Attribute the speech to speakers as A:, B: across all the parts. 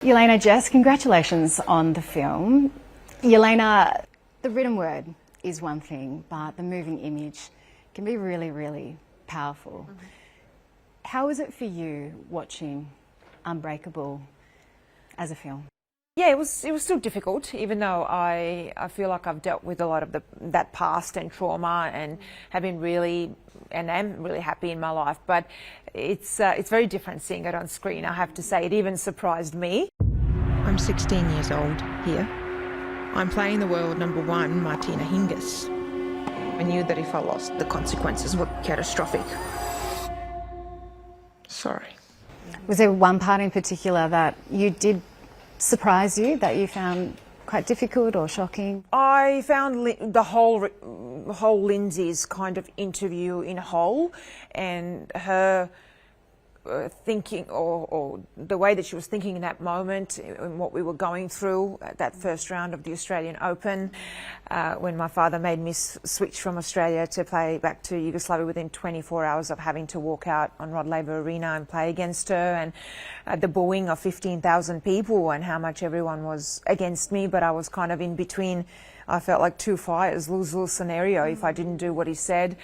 A: Jelena, Jess, congratulations on the film. Jelena, the written word is one thing, but the moving image can be really, really powerful. How was it for you watching Unbreakable as a film?
B: Yeah, it was still difficult, even though I feel like I've dealt with a lot of that past and trauma and have been really, and am really happy in my life. But it's very different seeing it on screen, I have to say. It even surprised me.
C: I'm 16 years old here. I'm playing the world number one, Martina Hingis. I knew that if I lost, the consequences were catastrophic. Sorry.
A: Was there one part in particular that you did surprise you, that you found quite difficult or shocking?
B: I found the whole Lindsay's kind of interview in whole, and her thinking, or the way that she was thinking in that moment, and what we were going through at that first round of the Australian Open, when my father made me switch from Australia to play back to Yugoslavia within 24 hours of having to walk out on Rod Laver Arena and play against her, and the booing of 15,000 people and how much everyone was against me, but I was kind of in between. I felt like two fires, lose-lose scenario. If I didn't do what he said,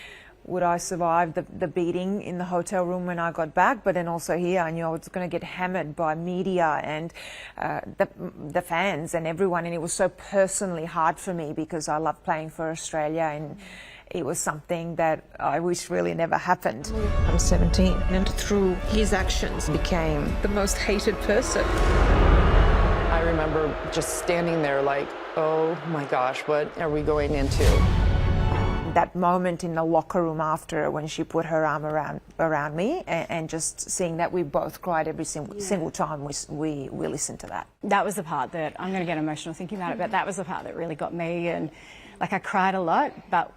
B: would I survive the beating in the hotel room when I got back? But then also here, I knew I was going to get hammered by media and the fans and everyone. And it was so personally hard for me because I love playing for Australia, and it was something that I wish really never happened.
C: I'm 17, and through his actions became the most hated person.
D: I remember just standing there like, oh my gosh, what are we going into?
B: That moment in the locker room after, when she put her arm around me, and just seeing that we both cried every single time we listened to that.
A: That was the part that, I'm going to get emotional thinking about it, but that was the part that really got me, and like I cried a lot, but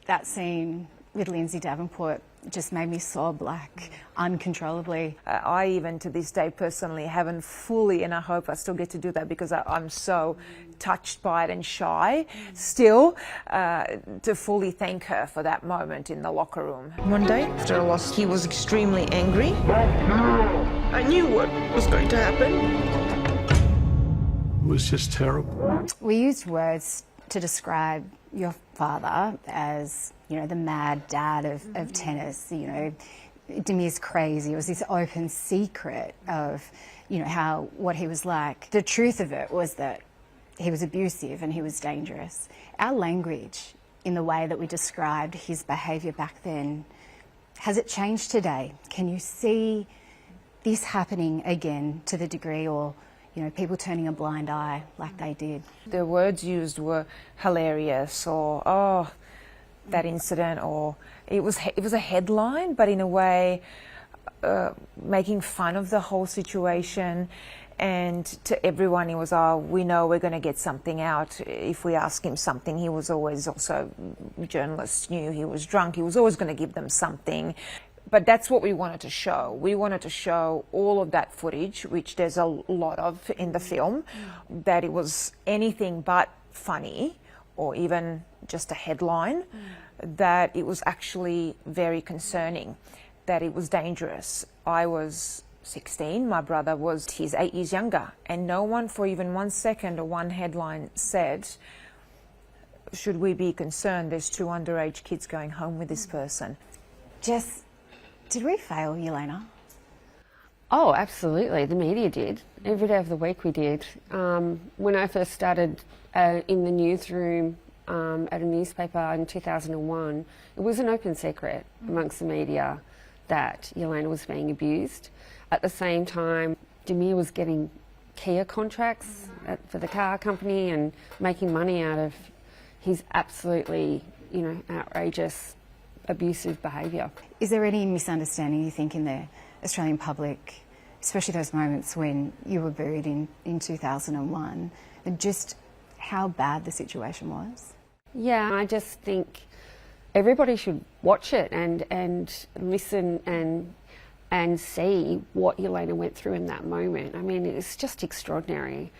A: that scene with Lindsay Davenport just made me sob like uncontrollably.
B: I even to this day personally haven't fully, and I hope I still get to do that because I'm so touched by it and shy still, to fully thank her for that moment in the locker room.
C: One day after I lost, he was extremely angry. I knew what was going to happen.
E: It was just terrible.
A: We used words to describe your father as, you know, the mad dad of tennis. You know, Demir's crazy. It was this open secret of, you know, what he was like. The truth of it was that he was abusive and he was dangerous. Our language, in the way that we described his behaviour back then, has it changed today? Can you see this happening again to the degree, or, you know, people turning a blind eye like they did?
B: The words used were hilarious, or, oh, that incident, or it was a headline, but in a way making fun of the whole situation. And to everyone, it was, oh, we know we're going to get something out if we ask him something. He was always also, journalists knew he was drunk. He was always going to give them something. But that's what we wanted to show. We wanted to show all of that footage, which there's a lot of in the film, that it was anything but funny or even just a headline, that it was actually very concerning, that it was dangerous. I was 16, my brother he's 8 years younger, and no one for even 1 second or one headline said, should we be concerned there's two underage kids going home with this person?
A: Jess, did we fail, Jelena?
F: Oh, absolutely. The media did. Every day of the week we did. When I first started in the newsroom at a newspaper in 2001, it was an open secret amongst the media that Jelena was being abused. At the same time, Demir was getting Kia contracts for the car company and making money out of his absolutely, you know, outrageous abusive behaviour. Is
A: there any misunderstanding, you think, in the Australian public, especially those moments when you were buried in 2001, and just how bad the situation was?
F: Yeah, I just think everybody should watch it and listen and see what Jelena went through in that moment. I mean, it's just extraordinary,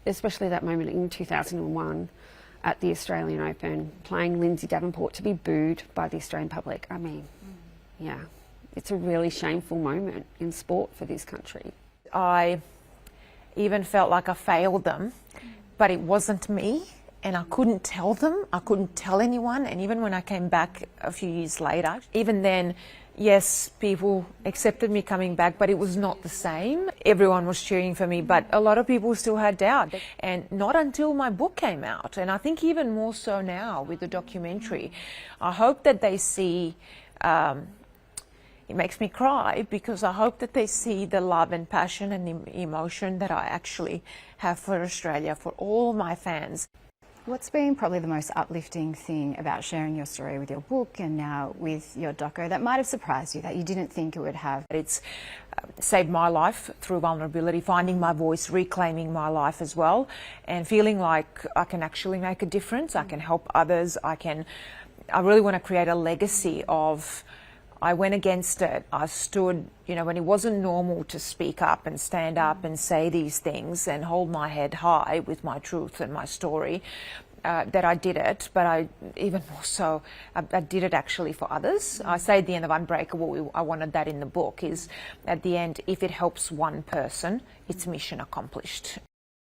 F: especially that moment in 2001 at the Australian Open, playing Lindsay Davenport, to be booed by the Australian public. I mean, yeah, it's a really shameful moment in sport for this country.
B: I even felt like I failed them, but it wasn't me. And I couldn't tell them, I couldn't tell anyone. And even when I came back a few years later, even then, yes, people accepted me coming back, but it was not the same. Everyone was cheering for me, but a lot of people still had doubt. And not until my book came out, and I think even more so now with the documentary, I hope that they see, it makes me cry because I hope that they see the love and passion and emotion that I actually have for Australia, for all my fans.
A: What's been probably the most uplifting thing about sharing your story with your book and now with your doco that might have surprised you, that you didn't think it would have?
B: It's saved my life through vulnerability, finding my voice, reclaiming my life as well, and feeling like I can actually make a difference, I can help others, I really want to create a legacy of, I went against it, I stood, when it wasn't normal to speak up and stand up and say these things and hold my head high with my truth and my story, that I did it, but even more so, I did it actually for others. I say at the end of Unbreakable, I wanted that in the book, is at the end, if it helps one person, it's mission accomplished.